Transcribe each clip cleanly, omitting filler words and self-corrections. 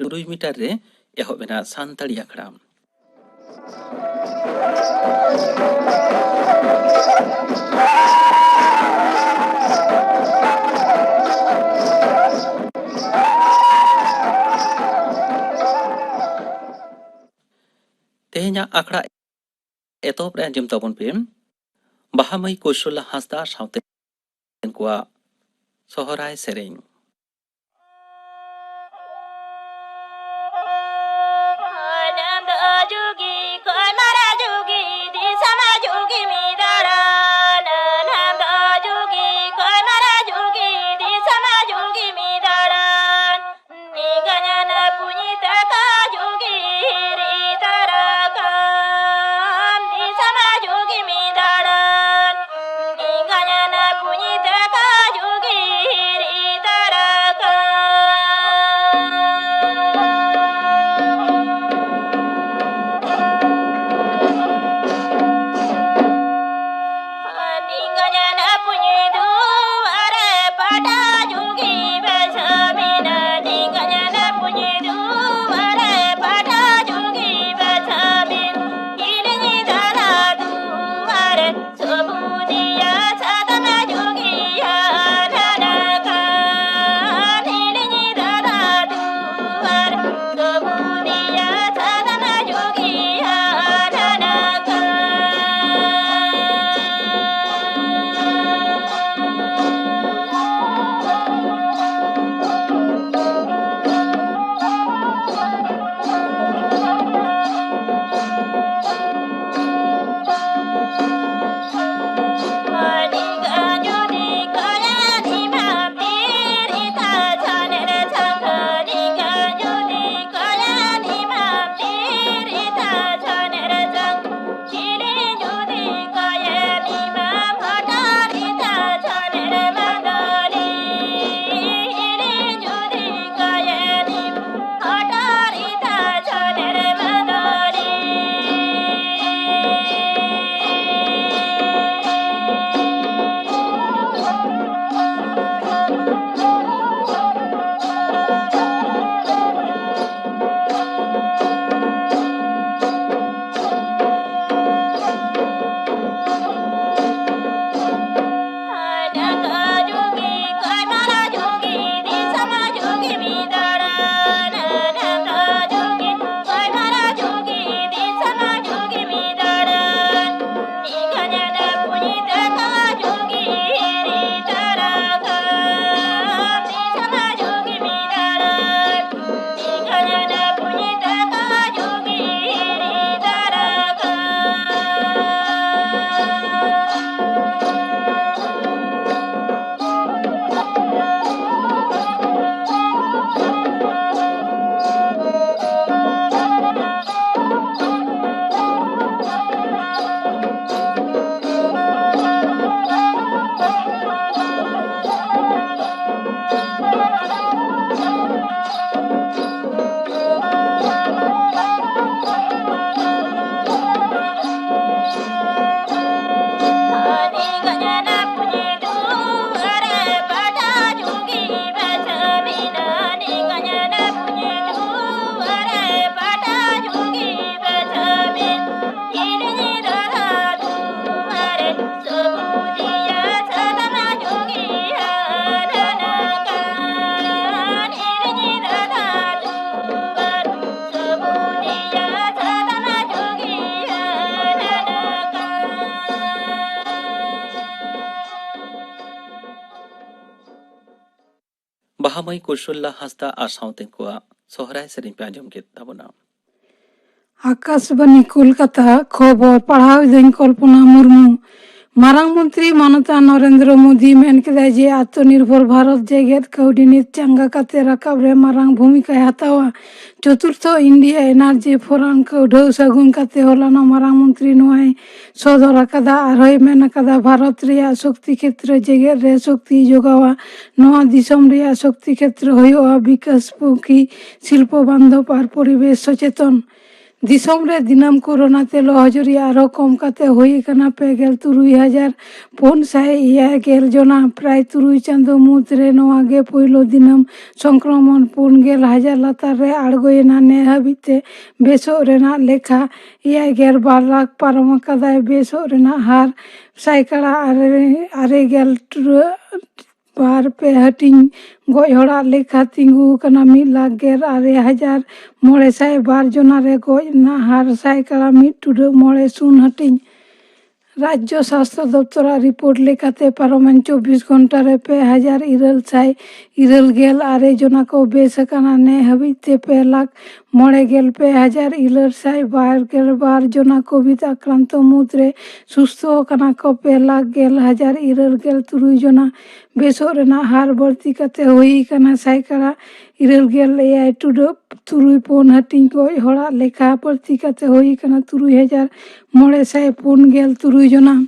तुरुई metre रे एहबेना सानताड़ी आखड़ा। तेहेኛ आखड़ा एतोब रे आंजम ताबन पे बाहा माई कौशल्या हांसदा सावते उनकुआ सोहराय सेरेኝ। बाहा माई कौशल्या हांसदा आर सावते उनकुआ सोहराय सेरेኝ पे आंजम केद ताबोना। आकाशबाणी कोलकाता खबर पढ़ाव दिन कल्पना मुर्मू। मारांग मंत्री मानता नरेंद्र मोदी मेन केदा जे आत्मनिर्भर भारत जेगेत कौडिनीत चांगा काते राकाब रे मारांग भूमिका हतावा। चतुर्थ इंडिया एनार्जी फोरम कौढौ सागुन काते होलाना मारांग मंत्री नोआय सदर आकादा आरहोय मेन आकादा भारत रिया शक्ति क्षेत्र जेगेत रे शक्ति जोगावा नोआ दिसम रिया शक्ति क्षेत्र होयोआ विकासमुखी शिल्प बांधव आर परिवेश सचेतन। दिसोम रे दिनम कोरोना ते लोहजरी आरो कम काते हुई कना 53,456 जना प्राय 3 चांदो मुद्रे नोआगे पोइलो दिनम संक्रमण 4,000 लातार रे आड़गोयना ने हाबिते बेसो रेना लेखा 12 लाख पारम कदाय बेसो रेना हार साइकड़ा आरे गेल बार पे हटिंग गoj हड़ा लेखा तिंगु कना 1,12,912 जना रे गoj ना हार साइकड़ा 1.9 हटिंग राज्य स्वास्थ्य दफ्तर रिपोर्ट लेकाते पारमान 24 घंटा रे 2,496 जना को बेस कना ने हबिते 2,09,2,412 जना कोविड आक्रांत मुद्रे सुस्थ कना को 2,10,023 जना बेसो रेना हार बढ़ती कते हुई कना साइकड़ा 2.3 हटिंग गoj हड़ा लेखा बढ़ती कते हुई कना 3,943 जना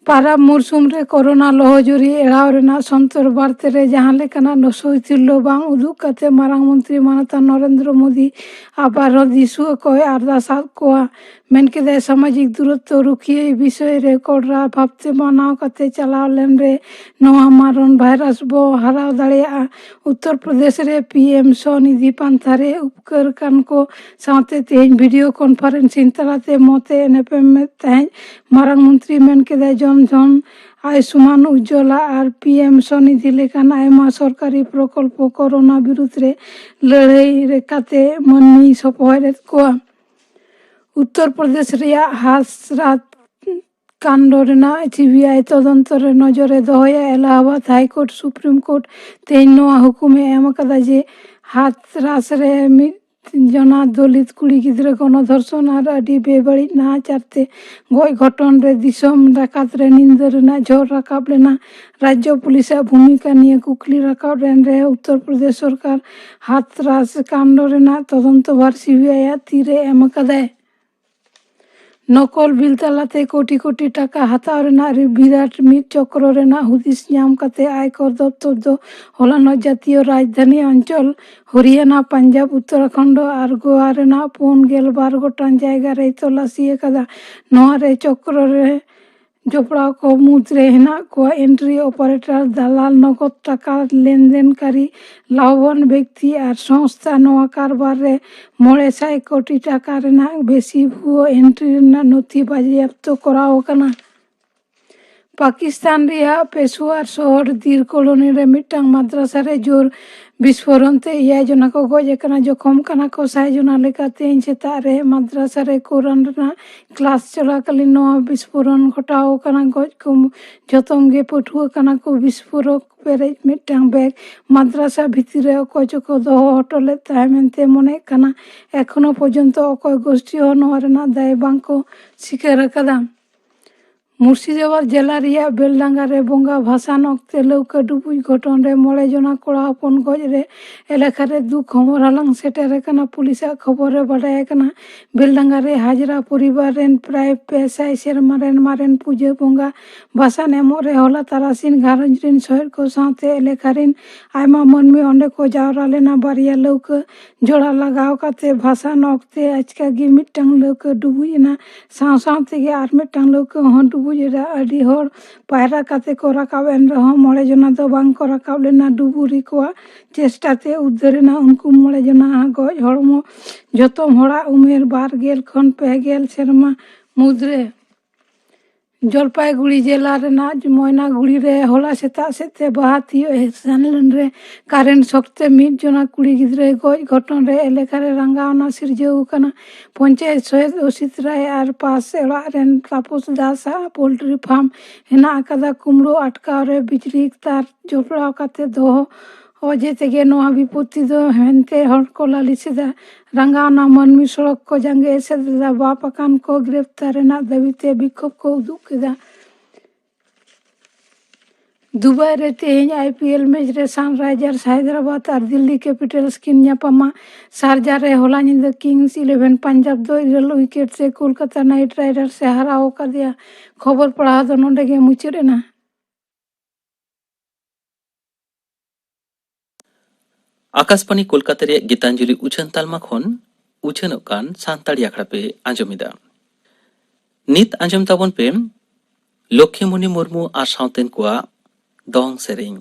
पारा मौसुम रे कोरोना लोहजरी एड़ाव रेना संतर बार्ते रे जहां लेकाना नसोई तिल्लो बांग उदुग कते मारांग मंत्री मानता नरेंद्र मोदी आबार दिसु कोय अरदास कोआ मेनकेदे सामाजिक दूरत्व रुखिए विषय रे कोडरा भाबते मानाव कते चलाव लेन रे नोआ मारन भाइरस बो हराव दाड़ेया उत्तर प्रदेश रे पीएम स्वनिधि पांथा रे उपकर कान को साथे तेज वीडियो कॉन्फ्रेंसिंग तलाते मोते नेपे में तेज मारांग मंत्री मेनकेदे जन जन आयुष्मान उज्ज्वला और पीएम स्वनिधि लेकान आयमा सरकारी प्रकल्प कोरोना विरुद्ध रे लड़ाई रेखाते मन्नी सपोहरेत कोआ उत्तर प्रदेश रिया हासरात कांड रेना सीबीआई तदंत रे नजरे दोहया इलाहाबाद हाईकोर्ट सुप्रीम कोर्ट तेज नोआ हुकुमे एम कदा जे हाथरास रे जना दलित कुड़ी गिद्रे गणधर्षण और अडी बेबड़ी नाचारते गoj घटन रे दिसोम राकात रे निंदा रेना झोर राकाब लेना राज्य पुलिस भूमिका निये कुकली राकाब रेन रे उत्तर प्रदेश सरकार हाथरास कांड रेना तदंत भार सीबीआई तीरे एम कदाय नकल बिल तालाते कोटी कोटी टाका हाताव रेना विराट मिद चक्र रेना हुदिस नाम कते आयकर दफ्तर दो हलानो जातीय राजधानी अंचल हरियाणा पंजाब उत्तराखंड और गोवा रेना 12 गोटान जायगा रे तलाशी कदा नोआ रे चक्र रे जोपड़ा को मुद्रे हेना को एंट्री ऑपरेटर दलाल नगद टाका लेनदेनकारी लाभवान व्यक्ति और संस्था नोआ कारबार रे 900 कोटी टाका रेना बेसी भुओ एंट्री रेना नथी बाजेयाप्त कराव कना पाकिस्तान रिया पेशोवर शहर दीर कॉलोनी रे मिटांग माद्रासा रे जोर विस्फोरण ते 6 जना को गoj कना जखम कना को 6 जना लेका तेन सेता रे माद्रासा रे कुरान रेना क्लास चलाकालीन नोआ विस्फोरण घटाव कना गoj को जतम गे पठुआ कना को विस्फोरक पेरेज मिटांग बैग माद्रासा भितर रे अकoj को दोहो हटले तामेनते मने कना एखोनो पर्यंत अकoj गोष्ठी हो नोआ रेना दाय बांग को स्वीकार कदा मुर्शिदाबाद जिला रिया बेलडांगा रे बोंगा भाषान अक्ते लौका डुबुज घटन रे 9 जना कोड़ा हपन गoj रे एलाका रे दु खबर हालांग सेटेर कना पुलिस खबर रे बाडाय कना बेलडांगा रे हाजरा परिवार रेन प्राय 5 सेरमा रेन मारेन पूजा बोंगा भाषान एमो रे होला तारासिन घारंज रेन शहर को साथे एलाका रेन आयमा मनमी ओंडे को जावरा लेना बारिया लौका जोड़ा लगाव काते भाषान अक्ते आजका गे मिटांग लौका डुबुजना साव सावते गे आर मिटांग लौका हन डुबुजरा अडी हर पायरा काते को राकाब एन रहो 9 जना दो बांग को राकाब लेना डुबुरी को चेष्टाते उद्धरेना उनको 9 जना गoj हड़मो जतम हड़ा उमेर 12 खन 5 सेरमा मुद्रे जलपाईगुड़ी जिला रेना मयनागुड़ी रे होला सेता सेते बहाती एहसानलन रे कारेंट सकते 1 जना कुड़ी गिद्रे गoj घटन रे एलेका रे रंगावना सिरजेउ कना पंचायत सहित ओसित राय और पास एड़ा रेन तापस दास पोल्ट्री फार्म हेना कदा कुमड़ो अटकाव रे बिजली तार जोपड़ा काते दोहो अजे तेगे नोआ विपत्ति दो हेनते हर को लालिसेदा रंगावना मनमी सड़क को जंगे एसेदा बापकान को गिरफ्तार रेना दाबीते विक्षोभ को उदुग केदा दुबई रे तेज आईपीएल मैच रे सनराइजर्स हैदराबाद और दिल्ली कैपिटल्स किन ᱧᱟᱯᱟᱢᱟ शारजा रे होला निंदा किंग्स 11 पंजाब दो 2 विकेट से कोलकाता नाइट राइडर्स से हराव कदिया खबर पढ़ा दो नोंडे गे मुचेना आकाशवाणी कोलकाता रे गीतांजलि उछन तालमा खन ᱩᱪᱷᱟᱹᱱᱚᱜ ᱠᱟᱱ ᱥᱟᱱᱛᱟᱲᱤ ᱟᱠᱷᱲᱟ ᱯᱮ ᱟᱸᱡᱚᱢᱮᱫᱟ। ᱱᱤᱛ ᱟᱸᱡᱚᱢ ᱛᱟᱵᱚᱱ ᱯᱮ ᱞᱚᱠᱠᱷᱤᱢᱚᱱᱤ ᱢᱩᱨᱢᱩ ᱟᱨ ᱥᱟᱶᱛᱮᱱ ᱠᱚᱣᱟᱜ ᱫᱚᱝ ᱥᱮᱨᱮᱧ।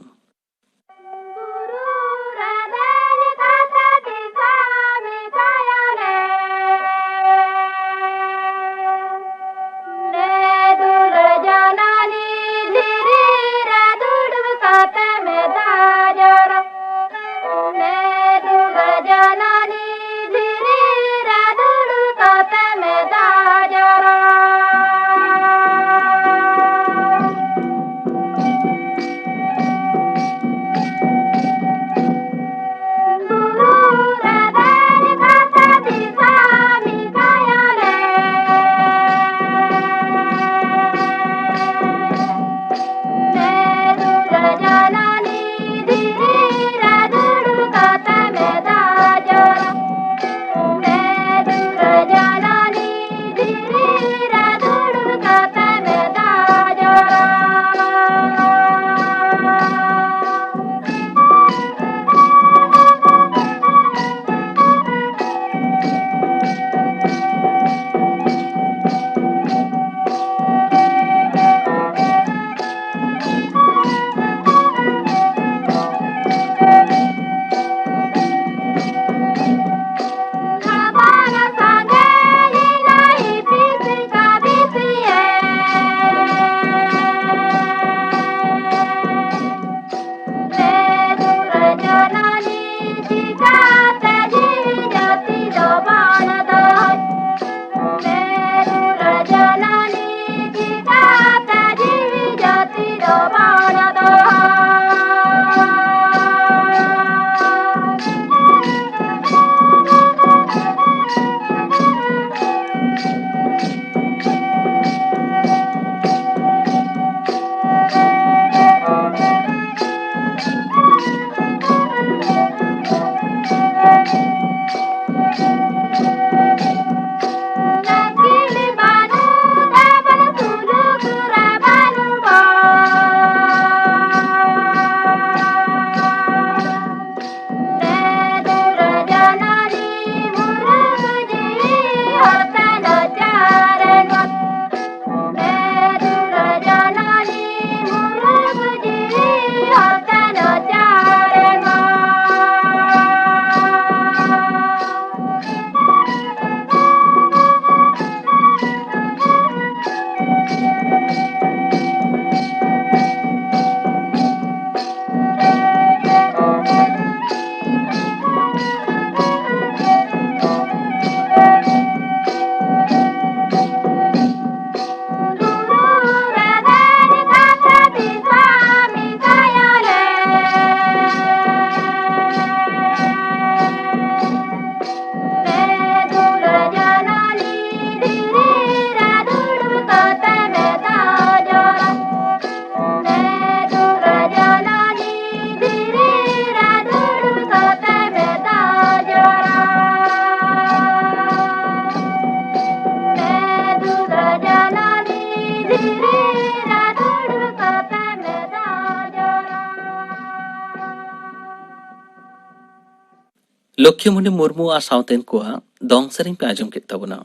ᱞᱚᱠᱠᱷᱤᱢᱚᱱᱤ ᱢᱩᱨᱢᱩ ᱟᱨ ᱥᱟᱶᱛᱮᱱ ᱠᱚᱣᱟᱜ ᱫᱚᱝ ᱥᱮᱨᱮᱧ ᱯᱮ ᱟᱸᱡᱚᱢ ᱠᱮᱫ ᱛᱟᱵᱚᱱᱟ।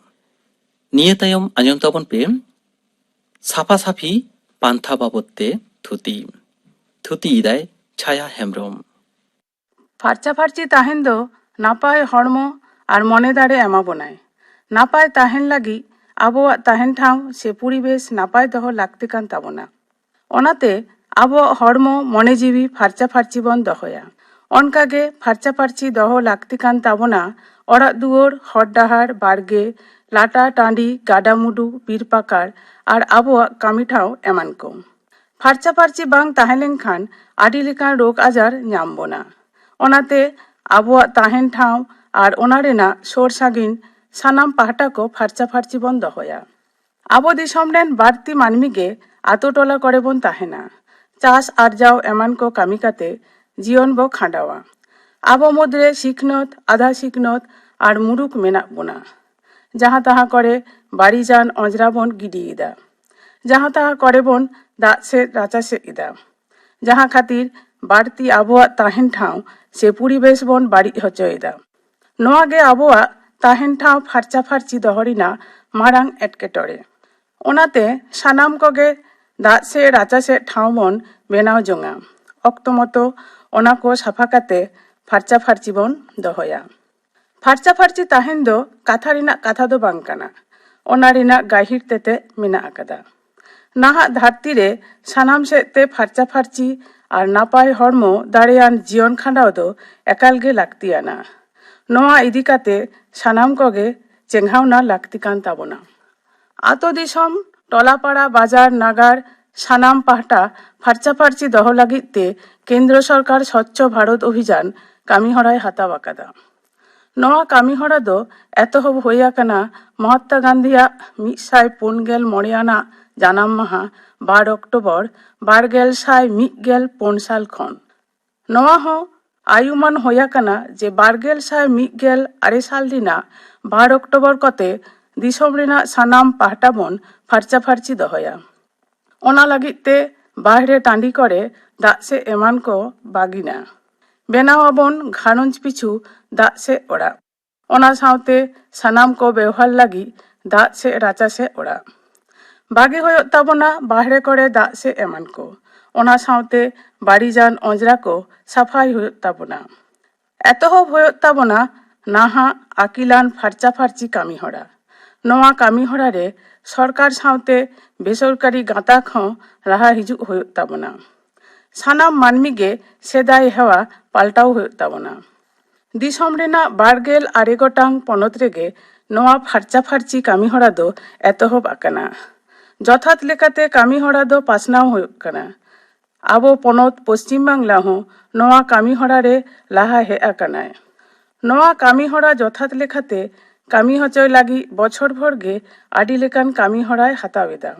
ᱱᱤᱭᱟᱹ ᱛᱟᱭᱚᱢ ᱟᱸᱡᱚᱢ ᱛᱟᱵᱚᱱ ᱯᱮ ᱥᱟᱯᱷᱟ ᱥᱟᱯᱷᱤ ᱯᱟᱱᱛᱷᱟ ᱵᱟᱵᱚᱫ ᱛᱮ ᱛᱷᱩᱛᱤᱭᱮᱫᱟᱭ ᱪᱷᱟᱭᱟ ᱦᱮᱢᱵᱨᱚᱢ। ᱯᱷᱟᱨᱪᱟ ᱯᱷᱟᱨᱪি ᱛᱟᱦᱮᱱ ᱫᱚ ᱱᱟᱯᱟᱭ ᱦᱚᱲᱢᱚ ᱟᱨ ᱢᱚᱱᱮ ᱫᱟᱲᱮ ᱮᱢᱟ ᱵᱚᱱᱟᱭ। ᱱᱟᱯᱟᱭ ᱛᱟᱦᱮᱱ ᱞᱟᱹᱜᱤᱫ ᱟᱵᱚᱣᱟᱜ ᱛᱟᱦᱮᱱ ᱴᱷᱟᱶ ᱥᱮ ᱯᱚᱨᱤᱵᱮᱥ ᱱᱟᱯᱟᱭ ᱫᱚᱦᱚ ᱞᱟᱹᱠᱛᱤ ᱠᱟᱱ ᱛᱟᱵᱚᱱᱟ। ᱚᱱᱟᱛᱮ ᱟᱵᱚᱣᱟᱜ ᱦᱚᱲᱢᱚ ᱢᱚᱱᱮ ᱡᱤᱣᱤ ᱯᱷᱟᱨᱪᱟ ᱯᱷᱟᱨᱪᱤ ᱵᱚᱱ ᱫᱚᱦᱚᱭᱟ। ᱚᱱᱠᱟᱜᱮ ᱯᱷᱟᱨᱪᱟ ᱯᱷᱟᱨᱪᱤ ᱫᱚᱦᱚ ᱞᱟᱹᱠᱛᱤ ᱠᱟᱱ ᱛᱟᱵᱚᱱᱟ ᱚᱲᱟᱜ ᱫᱩᱣᱟᱹᱨ, ᱦᱚᱨ ᱰᱟᱦᱟᱨ, ᱵᱟᱲᱜᱮ, ᱞᱟᱴᱟ ᱴᱟᱺᱰᱤ, ᱜᱟᱰᱟᱼᱢᱩᱰᱩ, ᱵᱤᱨ ᱯᱟᱠᱟᱲ ᱟᱨ ᱟᱵᱚᱣᱟᱜ ᱠᱟᱹᱢᱤ ᱴᱷᱟᱶ ᱮᱢᱟᱱ ᱠᱚ। ᱯᱷᱟᱨᱪᱟ ᱯᱷᱟᱨᱪᱤ ᱵᱟᱝ ᱛᱟᱦᱮᱸ ᱞᱮᱱᱠᱷᱟᱱ ᱟᱹᱰᱤ ᱞᱮᱠᱟᱱ ᱨᱳᱜᱽ ᱟᱡᱟᱨ ᱧᱟᱢ ᱵᱚᱱᱟ। ᱚᱱᱟᱛᱮ ᱟᱵᱚᱣᱟᱜ ᱛᱟᱦᱮᱱ ᱴᱷᱟᱶ ᱟᱨ ᱚᱱᱟ ᱨᱮᱱᱟᱜ ᱥᱳᱨ ᱥᱟᱺᱜᱤᱧ ᱥᱟᱱᱟᱢ ᱯᱟᱦᱴᱟ ᱠᱚ ᱯᱷᱟᱨᱪᱟ ᱯᱷᱟᱨᱪᱤ ᱵᱚᱱ ᱫᱚᱦᱚᱭᱟ। ᱟᱵᱚ ᱫᱤᱥᱚᱢ ᱨᱮᱱ ᱵᱟᱹᱲᱛᱤ ᱢᱟᱹᱱᱢᱤ ᱜᱮ ᱟᱛᱳ ᱴᱚᱞᱟ ᱠᱚᱨᱮ ᱵᱚᱱ ᱛᱟᱦᱮᱱᱟ। ᱪᱟᱥ ᱟᱨᱡᱟᱣ ᱮᱢᱟᱱ ᱠᱚ ᱠᱟᱹᱢᱤ ᱠᱟᱛᱮ ᱡᱤᱭᱚᱱ ᱵᱚ ᱠᱷᱟᱸᱰᱟᱣᱟ। ᱟᱵᱚ ᱢᱩᱫᱽᱨᱮ ᱥᱤᱠᱷᱱᱟᱹᱛ, ᱟᱫᱷᱟ ᱥᱤᱠᱷᱱᱟᱹᱛ ᱟᱨ ᱢᱩᱨᱩᱠ ᱢᱮᱱᱟᱜ ᱵᱚᱱᱟ। ᱡᱟᱦᱟᱸ ᱛᱟᱦᱟᱸ ᱠᱚᱨᱮ ᱵᱟᱹᱲᱤᱡᱟᱱ ᱚᱸᱡᱽᱨᱟ ᱵᱚᱱ ᱜᱤᱰᱤᱭᱮᱫᱟ। ᱡᱟᱦᱟᱸ ᱛᱟᱦᱟᱸ ᱠᱚᱨᱮ ᱵᱚᱱ ᱫᱟᱜ ᱥᱮᱫ ᱨᱟᱪᱟ ᱥᱮᱫ ᱮᱫᱟ। ᱡᱟᱦᱟᱸ ᱠᱷᱟᱹᱛᱤᱨ ᱵᱟᱹᱲᱛᱤ ᱟᱵᱚᱣᱟᱜ ᱛᱟᱦᱮᱱ ᱴᱷᱟᱶ ᱥᱮ ᱯᱚᱨᱤᱵᱮᱥ ᱵᱚᱱ ᱵᱟᱹᱲᱤᱡ ᱦᱚᱪᱚᱭᱮᱫᱟ। ᱱᱚᱣᱟ ᱜᱮ ᱟᱵᱚᱣᱟᱜ ᱛᱟᱦᱮᱱ ᱴᱷᱟᱶ ᱯᱷᱟᱨᱪᱟᱼᱯᱷᱟᱨᱪᱤ ᱫᱚᱦᱚ ᱨᱮᱱᱟᱜ ᱢᱟᱨᱟᱝ ᱮᱴᱠᱮᱴᱚᱬᱮ᱾ ᱚᱱᱟᱛᱮ ᱥᱟᱱᱟᱢ ᱠᱚᱜᱮ ᱫᱟᱜ ᱥᱮ ᱨᱟᱪᱟ ᱥᱮ ᱴᱷᱟᱶ ᱵᱚᱱ ᱵᱮᱱᱟᱣ ᱡᱚᱝᱟ᱾ ᱚᱠᱛᱚ ᱢᱚᱛᱚ ᱚᱱᱟ ᱠᱚ ᱥᱟᱯᱷᱟ ᱠᱟᱛᱮ ᱯᱷᱟᱨᱪᱟᱼᱯᱷᱟᱨᱪᱤ ᱵᱚᱱ ᱫᱚᱦᱚᱭᱟ᱾ ᱯᱷᱟᱨᱪᱟᱼᱯᱷᱟᱨᱪᱤ ᱛᱟᱦᱮᱱ ᱫᱚ ᱠᱟᱛᱷᱟ ᱨᱮᱱᱟᱜ ᱠᱟᱛᱷᱟ ᱫᱚ ᱵᱟᱝ ᱠᱟᱱᱟ, ᱚᱱᱟ ᱨᱮᱱᱟᱜ ᱜᱟᱹᱦᱤᱨ ᱛᱮᱛᱮᱫ ᱢᱮᱱᱟᱜ ᱟᱠᱟᱫᱟ᱾ ᱱᱟᱦᱟᱜ ᱫᱷᱟᱹᱨᱛᱤ ᱨᱮ ᱥᱟᱱᱟᱢ ᱥᱮᱫ ᱛᱮ ᱯᱷᱟᱨᱪᱟᱼᱯᱷᱟᱨᱪᱤ ᱟᱨ ᱱᱟᱯᱟᱭ ᱦᱚᱲᱢᱚ ᱫᱟᱲᱮᱭᱟᱱ ᱡᱤᱭᱚᱱ ᱠᱷᱟᱸᱰᱟᱣ ᱫᱚ ᱮᱠᱟᱞ ᱜᱮ ᱞᱟᱹᱠᱛᱤᱭᱟᱱᱟ᱾ ᱱᱚᱣᱟ ᱤᱫᱤ ᱠᱟᱛᱮ ᱥᱟᱱᱟᱢ ᱠᱚᱜᱮ ᱪᱮᱸᱜᱷᱟᱣᱱᱟ ᱞᱟᱹᱠᱛᱤ ᱠᱟᱱ ᱛᱟᱵᱚᱱᱟ᱾ ᱟᱛᱳ ᱫᱤᱥᱚᱢ, ᱴᱚᱞᱟᱯᱟᱲᱟ, ᱵᱟᱡᱟর, ᱱᱟᱜᱟᱨ ᱥᱟᱱᱟᱢ ᱯᱟᱦᱴᱟ ᱯᱷᱟᱨᱪᱟᱼᱯᱷᱟᱨᱪᱤ ᱫᱚᱦᱚ ᱞᱟᱹᱜᱤᱫ তে কেন্দ্র সরকার স্বচ্ছ ভারত অভিযান কামিহরায় হাতাᱣ ᱟᱠᱟᱫᱟ। ᱱᱚᱣᱟ ᱠᱟᱹᱢᱤᱦᱚᱨᱟ ᱫᱚ ᱮᱛᱚᱦᱚᱵ ᱦᱩᱭ ᱟᱠᱟᱱᱟ ᱢᱚᱦᱟᱛᱢᱟ ᱜᱟᱱᱫᱷᱤᱭᱟᱜ 149 ᱟᱱᱟᱜ ᱡᱟᱱᱟᱢ ᱢᱟᱦᱟ 12 ᱚᱠᱴᱳᱵᱚᱨ 2014 ᱥᱟᱞ ᱠᱷᱚᱱ। ᱱᱚᱣᱟ ᱦᱚᱸ ᱟᱭᱩᱢᱟᱹᱱ ᱦᱩᱭ ᱟᱠᱟᱱᱟ ᱡᱮ 2018 ᱥᱟᱞ ᱨᱮᱱᱟᱜ 12 ᱚᱠᱴᱳᱵᱚᱨ ᱠᱚᱛᱮ ᱫᱤᱥᱚᱢ ᱨᱮᱱᱟᱜ ᱥᱟᱱᱟᱢ ᱯᱟᱦᱴᱟ ᱵᱚᱱ ᱯᱷᱟᱨᱪᱟᱼᱯᱷᱟᱨᱪᱤ ᱫᱚᱦᱚᱭᱟ। ᱚᱱᱟ ᱞᱟᱹᱜᱤᱫ তে ᱵᱟᱦᱨᱮ ᱴᱟᱺᱰᱤ ᱠᱚᱨᱮ ᱫᱟᱜ ᱥᱮ ᱮᱢᱟᱱ ᱠᱚ ᱵᱟᱹᱜᱤᱱᱟ। ᱵᱮᱱᱟᱣ ᱟᱵᱚᱱ ᱜᱷᱟᱨᱚᱸᱡᱽ ᱯᱤᱪᱷᱩ ᱫᱟᱜ ᱥᱮ ᱚᱲᱟᱜ। ᱚᱱᱟ ᱥᱟᱶᱛᱮ ᱥᱟᱱᱟᱢ ᱠᱚ ᱵᱮᱣᱦᱟᱨ ᱞᱟᱹᱜᱤᱫ ᱫᱟᱜ ᱥᱮ ᱨᱟᱪᱟ ᱥᱮ ᱚᱲᱟᱜ। ᱵᱟᱜᱮ ᱦᱩᱭᱩᱜ ᱛᱟᱵᱚᱱᱟ ᱵᱟᱦᱨᱮ ᱠᱚᱨᱮ ᱫᱟᱜ ᱥᱮ ᱮᱢᱟᱱ ᱠᱚ। ᱚᱱᱟ ᱥᱟᱶᱛᱮ ᱵᱟᱹᱲᱤᱡᱟᱱ ᱚᱸᱡᱽᱨᱟ ᱠᱚ ᱥᱟᱯᱷᱟᱭ ᱦᱩᱭᱩᱜ ᱛᱟᱵᱚᱱᱟ। ᱮᱛᱚᱦᱚᱵ ᱦᱩᱭᱩᱜ ᱛᱟᱵᱚᱱᱟ ᱱᱟᱦᱟᱜ ᱟᱹᱠᱤᱞᱟᱱ ᱯᱷᱟᱨᱪᱟᱼᱯᱷᱟᱨᱪᱤ ᱠᱟᱹᱢᱤᱦᱚᱨᱟ। ᱱᱚᱣᱟ ᱠᱟᱹᱢᱤᱦᱚᱨᱟ ᱨᱮ ᱥᱚᱨᱠᱟর ᱥᱟᱶᱛᱮ ᱵᱮᱥᱚᱨᱠᱟরি ᱜᱟᱸᱛᱟᱠ ᱦᱚᱸ ᱞᱟᱦᱟ ᱦᱤᱡᱩᱜ ᱦᱩᱭᱩᱜ ᱛᱟᱵᱚᱱᱟ। ᱥᱟᱱᱟᱢ ᱢᱟᱹᱱᱢᱤ ᱜᱮ ᱥᱮᱫᱟᱭ ᱦᱮᱣᱟ ᱯᱟᱞᱴᱟᱣ ᱦᱩᱭᱩᱜ ᱛᱟᱵᱚᱱᱟ। ᱫᱤᱥᱚᱢ ᱨᱮᱱᱟᱜ 29 ᱜᱚᱴᱟᱝ ᱯᱚᱱᱚᱛ ᱨᱮᱜᱮ ᱱᱚᱣᱟ ᱯᱷᱟᱨᱪᱟᱼᱯᱷᱟᱨᱪᱤ ᱠᱟᱹᱢᱤᱦᱚᱨᱟ ᱫᱚ ᱮᱛᱚᱦᱚᱵ ᱟᱠᱟᱱᱟ। ᱡᱚᱛᱷᱟᱛ ᱞᱮᱠᱟᱛᱮ ᱠᱟᱹᱢᱤᱦᱚᱨᱟ ᱫᱚ ᱯᱟᱥᱱᱟᱣ ᱦᱩᱭᱩᱜ ᱠᱟᱱᱟ। ᱟᱵᱚ ᱯᱚᱱᱚᱛ ᱯᱚᱥᱪᱤᱢ ᱵᱟᱝᱞᱟ ᱦᱚᱸ ᱱᱚᱣᱟ ᱠᱟᱹᱢᱤᱦᱚᱨᱟ ᱨᱮ ᱞᱟᱦᱟ ᱦᱮᱡ ᱟᱠᱟᱱᱟᱭ। ᱱᱚᱣᱟ ᱠᱟᱹᱢᱤᱦᱚᱨᱟ ᱡᱚᱛᱷᱟᱛ ᱞᱮᱠᱟᱛᱮ ᱠᱟᱹᱢᱤ ᱦᱚᱪᱚᱭ ᱞᱟᱹᱜᱤᱫ ᱵᱚᱪᱷᱚᱨ ᱵᱷᱳᱨ ᱜᱮ ᱟᱹᱰᱤ ᱞᱮᱠᱟᱱ ᱠᱟᱹᱢᱤᱦᱚᱨᱟᱭ ᱦᱟᱛᱟᱣ ᱮᱫᱟ।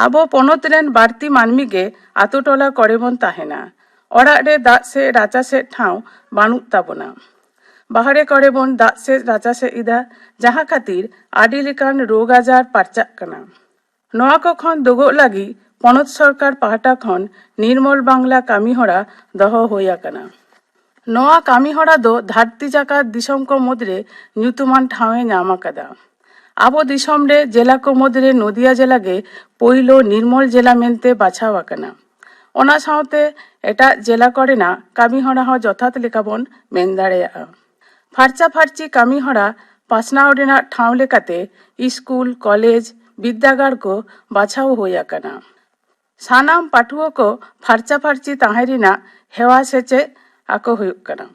ᱟᱵᱚ ᱯᱚᱱᱚᱛ ᱨᱮᱱ ᱵᱟᱹᱲᱛᱤ ᱢᱟᱹᱱᱢᱤ ᱜᱮ ᱟᱛᱳ ᱴᱚᱞᱟ ᱠᱚᱨᱮ ᱵᱚᱱ ᱛᱟᱦᱮᱱᱟ। ᱚᱲᱟᱜ ᱨᱮ ᱫᱟᱜ ᱥᱮ ᱨᱟᱪᱟ ᱥᱮ ᱴᱷᱟᱶ ᱵᱟᱹᱱᱩᱜ ᱛᱟᱵᱚᱱᱟ। ᱵᱟᱦᱨᱮ ᱠᱚᱨᱮ ᱵᱚᱱ ᱫᱟᱜ ᱥᱮ ᱨᱟᱪᱟ ᱥᱮ ᱮᱫᱟ, ᱡᱟᱦᱟᱸ ᱠᱷᱟᱹᱛᱤᱨ ᱟᱹᱰᱤ ᱞᱮᱠᱟᱱ ᱨᱳᱜᱽ ᱟᱡᱟᱨ ᱯᱟᱨᱪᱟᱜ ᱠᱟᱱᱟ। ᱱᱚᱣᱟ ᱠᱚ ᱠᱷᱚᱱ ᱫᱩᱜᱩᱜ ᱞᱟᱹᱜᱤᱫ ᱯᱚᱱᱚᱛ ᱥᱚᱨᱠᱟর ᱯᱟᱦᱴᱟ ᱠᱷᱚᱱ ᱱᱤᱨᱢᱚᱞ ᱵᱟᱝᱞᱟ ᱠᱟᱹᱢᱤᱦᱚᱨᱟ ᱫᱚᱦᱚ ᱦᱩᱭ ᱟᱠᱟᱱᱟ। ᱱᱚᱣᱟ ᱠᱟᱹᱢᱤᱦᱚᱨᱟ ᱫᱚ ᱫᱷᱟᱹᱨᱛᱤ ᱡᱟᱠᱟᱛ ᱫᱤᱥᱚᱢ ᱠᱚ ᱢᱩᱫᱽᱨᱮ ᱧᱩᱛᱩᱢᱟᱱ ᱴᱷᱟᱶᱮ ᱧᱟᱢ ᱟᱠᱟᱫᱟ। ᱟᱵᱚ ᱫᱤᱥᱚᱢ ᱨᱮ ᱡᱮᱞᱟ ᱠᱚ ᱢᱩᱫᱽᱨᱮ ᱱᱚᱫᱤᱭᱟ ᱡᱮᱞᱟ ᱜᱮ ᱯᱳᱭᱞᱳ ᱱᱤᱨᱢᱚᱞ ᱡᱮᱞᱟ ᱢᱮᱱᱛᱮ ᱵᱟᱪᱷᱟᱣ ᱟᱠᱟᱱᱟ। ᱚᱱᱟ ᱥᱟᱶᱛᱮ ᱮᱴᱟᱜ ᱡᱮᱞᱟ ᱠᱚᱨᱮᱱᱟᱜ ᱠᱟᱹᱢᱤᱦᱚᱨᱟ ᱦᱚᱸ ᱡᱚᱛᱷᱟᱛ ᱞᱮᱠᱟ ᱵᱚᱱ ᱢᱮᱱ ᱫᱟᱲᱮᱭᱟᱜᱼᱟ। ᱯᱷᱟᱨᱪᱟᱼᱯᱷᱟᱨᱪᱤ ᱠᱟᱹᱢᱤᱦᱚᱨᱟ ᱯᱟᱥᱱᱟᱣ ᱨᱮᱱᱟᱜ ᱴᱷᱟᱶ ᱞᱮᱠᱟᱛᱮ ᱤᱥᱠᱩᱞ, ᱠᱚᱞᱮᱡᱽ, ᱵᱤᱫᱽᱫᱟᱹᱜᱟᱲ ᱠᱚ ᱵᱟᱪᱷᱟᱣ ᱦᱩᱭ ᱟᱠᱟᱱᱟ। ᱥᱟᱱᱟᱢ ᱯᱟᱹᱴᱷᱩᱣᱟᱹ ᱠᱚ ᱯᱷᱟᱨᱪᱟᱼᱯᱷᱟᱨᱪᱤ ᱛᱟᱦᱮᱸ ᱨᱮᱱᱟᱜ ᱦᱮᱣᱟ ᱥᱮᱪᱮᱫ ᱟᱠᱚ ᱦᱩᱭᱩᱜ ᱠᱟᱱᱟ।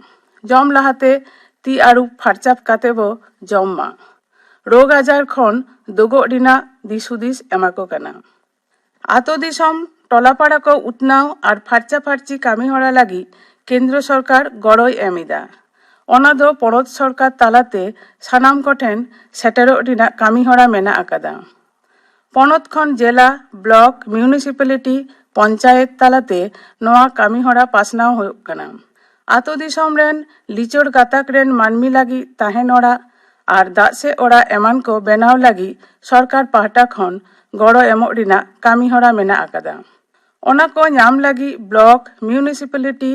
ᱡᱚᱢ ᱞᱟᱦᱟᱛᱮ ᱛᱤ ᱟᱹᱨᱩᱵ ᱯᱷᱟᱨᱪᱟ ᱠᱟᱛᱮ ᱵᱚ ᱡᱚᱢ ᱢᱟ। ᱨᱳᱜᱽ ᱟᱡᱟᱨ ᱠᱷᱚᱱ ᱫᱩᱜᱩᱜ ᱨᱮᱱᱟᱜ ᱫᱤᱥᱦᱩᱫᱤᱥ ᱮᱢᱟ ᱠᱚ ᱠᱟᱱᱟ। ᱟᱛᱳ ᱫᱤᱥᱚᱢ ᱴᱚᱞᱟᱯᱟᱲᱟ ᱠᱚ ᱩᱛᱱᱟᱹᱣ ᱟᱨ ᱯᱷᱟᱨᱪᱟᱼᱯᱷᱟᱨᱪᱤ ᱠᱟᱹᱢᱤᱦᱚᱨᱟ ᱞᱟᱹᱜᱤᱫ ᱠᱮᱱᱫᱨᱚ ᱥᱚᱨᱠᱟর ᱜᱚᱲᱚᱭ ᱮᱢ ᱮᱫᱟ। ᱚᱱᱟ ᱫᱚ ᱯᱚᱱᱚᱛ ᱥᱚᱨᱠᱟর ᱛᱟᱞᱟᱛᱮ ᱥᱟᱱᱟᱢ ᱠᱚᱴᱷᱮᱱ ᱥᱮᱴᱮᱨᱚᱜ ᱨᱮᱱᱟᱜ ᱠᱟᱹᱢᱤᱦᱚᱨᱟ ᱢᱮᱱᱟᱜ ᱟᱠᱟᱫᱟ। ᱯᱚᱱᱚᱛ ᱠᱷᱚᱱ ᱡᱮᱞᱟ, ᱵᱞᱚᱠ, মিউনিসিপ্যালিটি, পঞ্চায়েত তালাতে ᱱᱚᱣᱟ ᱠᱟᱹᱢᱤᱦᱚᱨᱟ ᱯᱟᱥᱱᱟᱣ ᱦᱩᱭᱩᱜ ᱠᱟᱱᱟ। ᱟᱛᱳ ᱫᱤᱥᱚᱢ ᱨᱮᱱ ᱞᱤᱪᱟᱹᱲ ᱜᱟᱛᱟᱠ ᱨᱮᱱ ᱢᱟᱹᱱᱢᱤ ᱞᱟᱹᱜᱤᱫ ᱛᱟᱦᱮᱱ ᱚᱲᱟᱜ ᱟᱨ ᱫᱟᱜ ᱥᱮ ᱚᱲᱟᱜ ᱮᱢᱟᱱ ᱠᱚ ᱵᱮᱱᱟᱣ ᱞᱟᱹᱜᱤᱫ ᱥᱚᱨᱠᱟর ᱯᱟᱦᱴᱟ ᱠᱷᱚᱱ ᱜᱚᱲᱚ ᱮᱢᱚᱜ ᱨᱮᱱᱟᱜ ᱠᱟᱹᱢᱤᱦᱚᱨᱟ ᱢᱮᱱᱟᱜ ᱟᱠᱟᱫᱟ। ᱚᱱᱟ ᱠᱚ ᱧᱟᱢ ᱞᱟᱹᱜᱤᱫ ᱵᱞᱚᱠ, মিউনিসিপ্যালিটি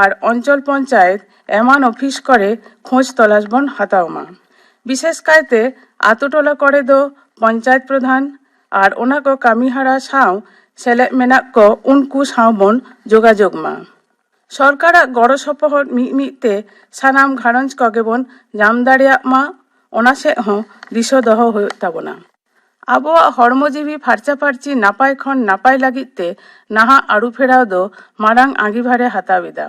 আর অঞ্চল পঞ্চায়েত এমন অফিস করে খোঁজ তলাশ বন হাতাও মা। বিশেষ কায়তে আতো টোলা করে দো পঞ্চায়েত প্রধান আর ওনা কো কামিহারা সাও সেলেদ মেনাক কো উনকু সাও বন যোগাযোগ মা। সরকারাᱜ গড় সপহᱚᱫ ᱢᱤᱫ ᱥᱟᱱᱟᱢ ᱜᱷᱟᱨᱚᱸᱡᱽ ᱠᱚᱜᱮ ᱵᱚᱱ ᱧᱟᱢ ᱫᱟᱲᱮᱭᱟᱜ ᱢᱟ, ᱚᱱᱟ ᱥᱮᱫ ᱦᱚᱸ ᱫᱤᱥᱟᱹ ᱫᱚᱦᱚ ᱦᱩᱭᱩᱜ ᱛᱟᱵᱚᱱᱟ। ᱟᱵᱚᱣᱟᱜ ᱦᱚᱲᱢᱚ ᱡᱤᱣᱤ ᱯᱷᱟᱨᱪᱟᱼᱯᱷᱟᱨᱪᱤ ᱱᱟᱯᱟᱭ ᱠᱷᱚᱱ ᱱᱟᱯᱟᱭ ᱞᱟᱹᱜᱤᱫ ᱛᱮ ᱱᱟᱦᱟᱜ ᱟᱹᱨᱩᱯᱷᱮᱨᱟᱣ ᱫᱚ ᱢᱟᱨᱟᱝ ᱟᱸᱜᱤᱵᱷᱟᱨᱮ ᱦᱟᱛᱟᱣ ᱮᱫᱟ।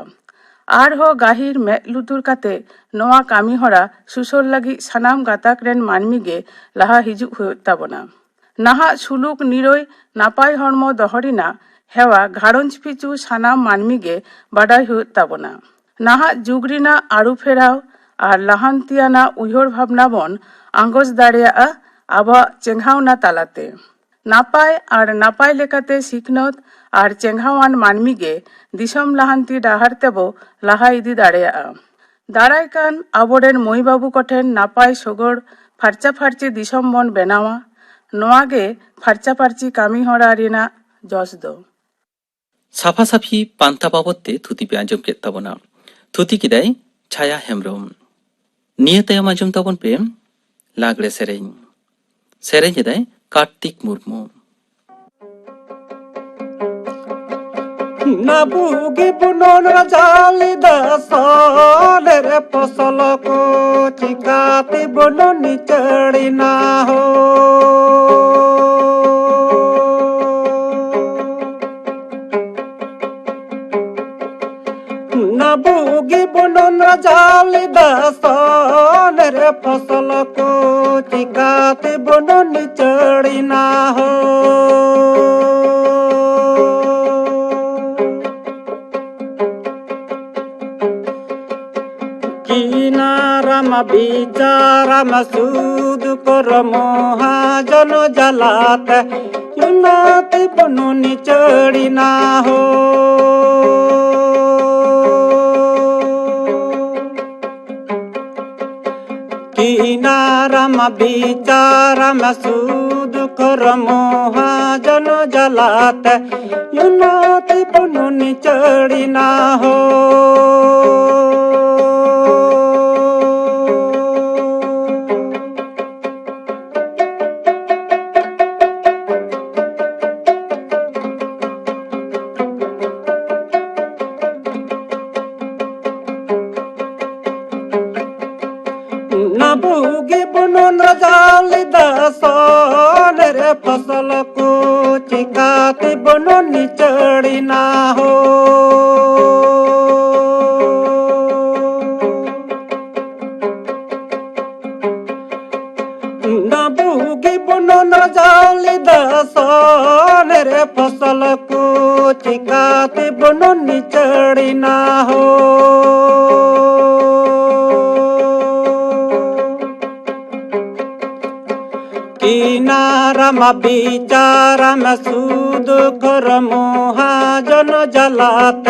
ᱟᱨᱦᱚᱸ ᱜᱟᱹᱦᱤᱨ ᱢᱮᱫ ᱞᱩᱛᱩᱨ ᱠᱟᱛᱮ ᱱᱚᱣᱟ ᱠᱟᱹᱢᱤᱦᱚᱨᱟ ᱥᱩᱥᱟᱹᱨ ᱞᱟᱹᱜᱤᱫ ᱥᱟᱱᱟᱢ ᱜᱟᱛᱟᱠ ᱨᱮᱱ ᱢᱟᱹᱱᱢᱤ ᱜᱮ ᱞᱟᱦᱟ ᱦᱤᱡᱩᱜ ᱦᱩᱭᱩᱜ ᱛᱟᱵᱚᱱᱟ। ᱱᱟᱦᱟᱜ ᱥᱩᱞᱩᱠ ᱱᱤᱨᱟᱹᱭ ᱱᱟᱯᱟᱭ ᱦᱚᱲᱢᱚ ᱫᱚᱦᱚ ᱨᱮᱱᱟᱜ ᱦᱮᱣᱟ ᱜᱷᱟᱨᱚᱸᱡᱽ ᱯᱤᱪᱷᱩ ᱥᱟᱱᱟᱢ ᱢᱟᱹᱱᱢᱤ ᱜᱮ ᱵᱟᱰᱟᱭ ᱦᱩᱭᱩᱜ ᱛᱟᱵᱚᱱᱟ। ᱱᱟᱦᱟᱜ ᱡᱩᱜᱽ ᱨᱮᱱᱟᱜ ᱟᱹᱨᱩᱯᱷᱮᱨᱟᱣ ᱟᱨ ᱞᱟᱦᱟᱱᱛᱤᱭᱟᱱᱟᱜ ᱩᱭᱦᱟᱹᱨ ᱵᱷᱟᱵᱽᱱᱟ ᱵᱚᱱ ᱟᱸᱜᱚᱪ ᱫᱟᱲᱮᱭᱟᱜᱼᱟ ᱟᱵᱚᱣᱟᱜ ᱪᱮᱸᱜᱷᱟᱣᱱᱟ ᱛᱟᱞᱟᱛᱮ। ᱱᱟᱯᱟᱭ ᱟᱨ ᱱᱟᱯᱟᱭ ᱞᱮᱠᱟᱛᱮ ᱥᱤᱠᱷᱱᱟᱹᱛ ᱟᱨ ᱪᱮᱸᱜᱷᱟᱣᱟᱱ ᱢᱟᱹᱱᱢᱤ ᱜᱮ ᱫᱤᱥᱚᱢ ᱞᱟᱦᱟᱱᱛᱤ ᱰᱟᱦᱟᱨ ᱛᱮᱵᱚ ᱞᱟᱦᱟ ᱤᱫᱤ ᱫᱟᱲᱮᱭᱟᱜᱼᱟ। ᱫᱟᱨᱟᱭ ᱠᱟᱱ ᱟᱵᱚᱨᱮᱱ ᱢᱟᱹᱭ ᱵᱟᱹᱵᱩ ᱠᱚᱴᱷᱮᱱ ᱱᱟᱯᱟᱭ ᱥᱚᱜᱚᱲ ᱯᱷᱟᱨᱪᱟᱼᱯᱷᱟᱨᱪᱤ ᱫᱤᱥᱚᱢ ᱵᱚᱱ ᱵᱮᱱᱟᱣᱟ। ᱱᱚᱣᱟ ᱜᱮ ᱯᱷᱟᱨᱪᱟᱼᱯᱷᱟᱨᱪᱤ ᱠᱟᱹᱢᱤᱦᱚᱨᱟ ᱨᱮᱱᱟᱜ ᱡᱚᱥ ᱫᱚ। ᱥᱟᱯᱷᱟᱼᱥᱟᱯᱷᱤ ᱯᱟᱱᱛᱷᱟ ᱵᱟᱵᱚᱫ ᱛᱮ ᱛᱷᱩᱛᱤ ᱯᱮ ᱟᱸᱡᱚᱢ ᱠᱮᱫ ᱛᱟᱵᱚᱱᱟ। ᱛᱷᱩᱛᱤ ᱠᱮᱫᱟᱭ ᱪᱷᱟᱭᱟ ᱦᱮᱢᱵᱨᱚᱢ। निये तायम आंजम ताबन पे लागड़े सेरेंग सेरेंग एदाय कार्तिक मुर्मू। नाबुगे बुनन राजाली दासलेर फसल को चिकाते बननी चढ़ी ना हो नाबुगे बुनन राजाली दासलेर फसल को चिकाते बननी चढ़ी ना हो किनाराम बिचाराम सुद कर महाजन जलात युनाते बननी चढ़ी ना हो किनाराम बिचाराम सुद कर महाजन जलात युनाते बननी चढ़ी ना हो नाबुगे बुनन राजाली दासलेर फसल को चिकाते बननी चढ़ी ना हो नाबुगे बुनन राजाली दासलेर फसल को चिकाते बननी चढ़ी ना हो किनाराम बिचाराम सुद कर महाजन जलात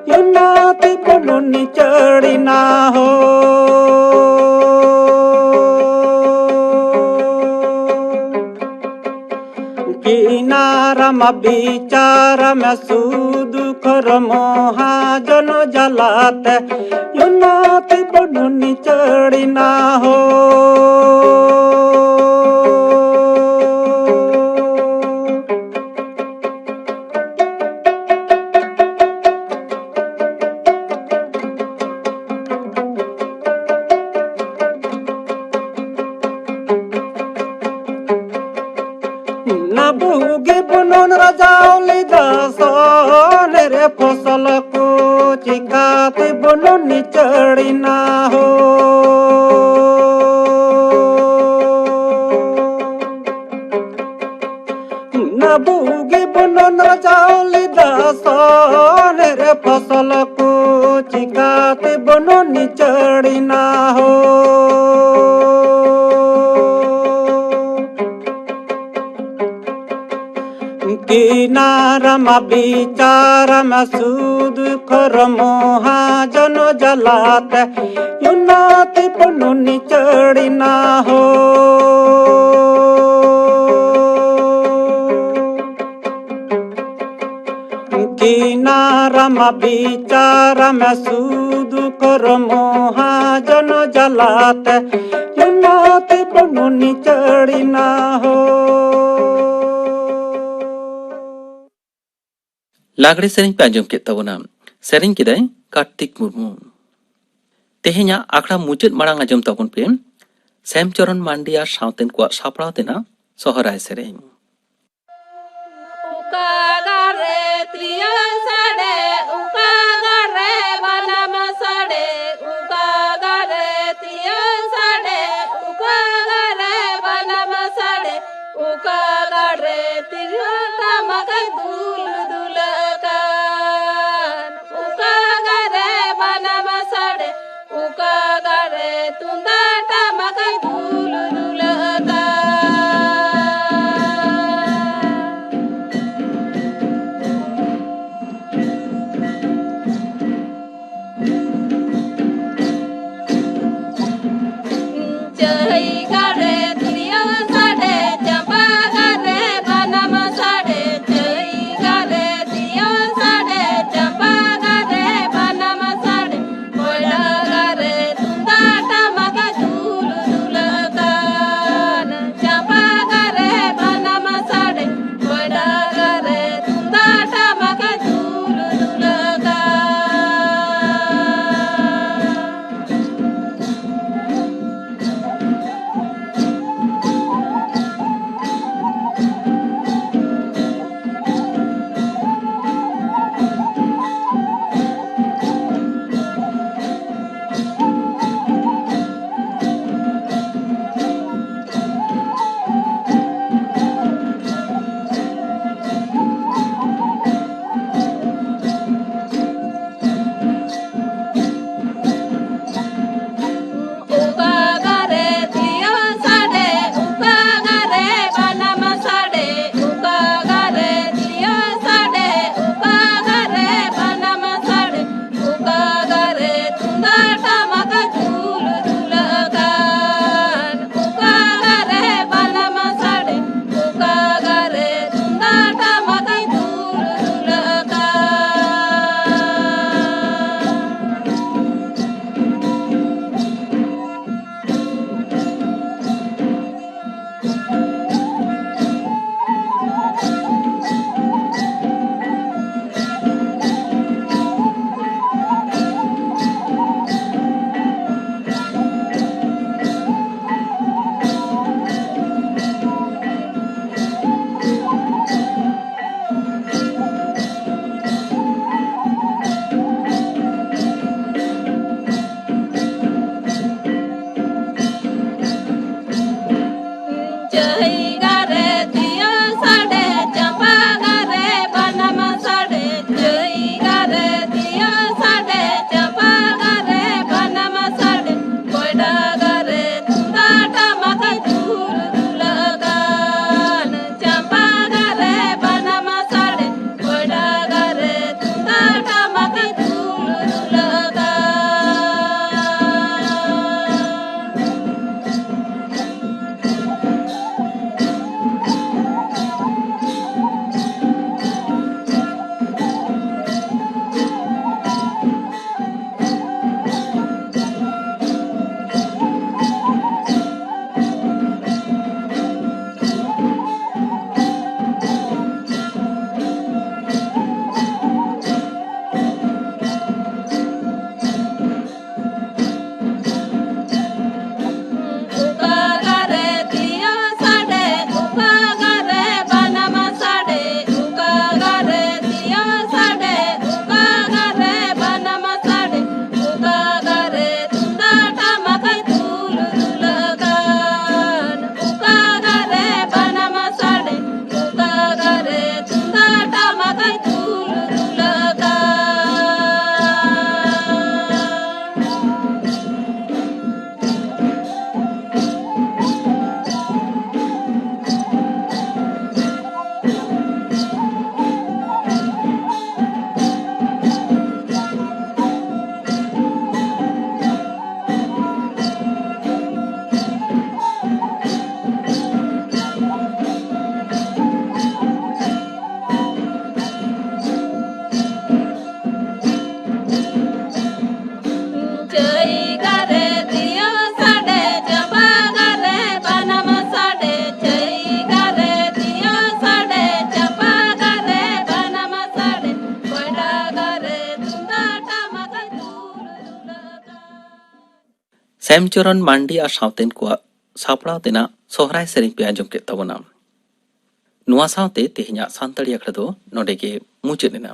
युनाते बननी चढ़ी ना हो किनाराम बिचाराम सुद कर महाजन जलात युनाते बननी चढ़ी ना हो नाबुगे बुनन राजाली दासलेर फसल को चिकाते बननी चढ़ी ना हो नाबुगे बुनन राजाली दासलेर फसल को चिकाते बननी चढ़ी ना हो किनाराम बिचाराम सुद कर महाजन जलात युनाते बननी चढ़ी ना हो किनाराम बिचाराम सुद कर महाजन जलात युनाते बननी चढ़ी ना हो लागड़े सेरेंग पे आंजम केद ताबोना सेरेंग केदाय कार्तिक मुर्मू। तेहेኛ आखड़ा मुचाद माड़ांग आंजम ताबोन पे श्यामचरण मांडी आर सावतेन को सापड़ाव तेना सोहराय सेरेंग। ᱥᱮᱢᱪᱚᱨᱚᱱ ᱢᱟᱱᱰᱤ ᱟᱨ ᱥᱟᱶᱛᱮᱱ ᱠᱚᱣᱟᱜ ᱥᱟᱯᱲᱟᱣ ᱛᱮᱱᱟᱜ ᱥᱚᱦᱨᱟᱭ ᱥᱮᱨᱮᱧ ᱯᱮ ᱟᱸᱡᱚᱢ ᱠᱮᱫ ᱛᱟᱵᱚᱱᱟ। ᱱᱚᱣᱟ ᱥᱟᱶᱛᱮ ᱛᱮᱦᱮᱧᱟᱜ ᱥᱟᱱᱛᱟᱲᱤ ᱟᱠᱷᱲᱟ ᱫᱚ ᱱᱚᱰᱮ ᱜᱮ ᱢᱩᱪᱟᱹᱫ ᱮᱱᱟ।